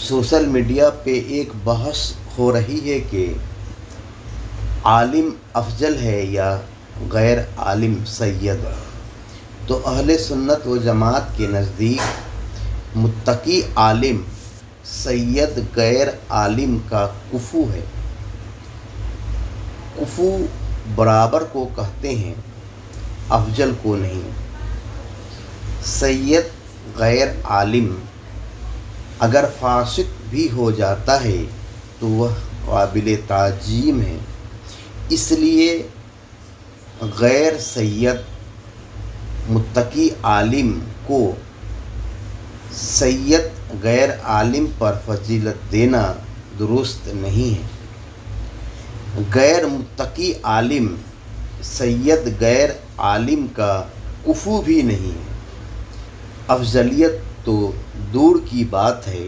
Social media پہ ایک بحث ہو رہی ہے کہ عالم افضل ہے یا غیر عالم سید۔ تو اہل سنت و جماعت کے نزدیک متقی عالم سید غیر عالم کا کفو ہے۔ کفو برابر کو کہتے ہیں، افضل کو نہیں۔ سید غیر عالم اگر فاسق بھی ہو جاتا ہے تو وہ قابل تعظیم ہے، اس لیے غیر سید متقی عالم کو سید غیر عالم پر فضیلت دینا درست نہیں ہے۔ غیر متقی عالم سید غیر عالم کا کفو بھی نہیں ہے۔ افضلیت تو دور کی بات ہے،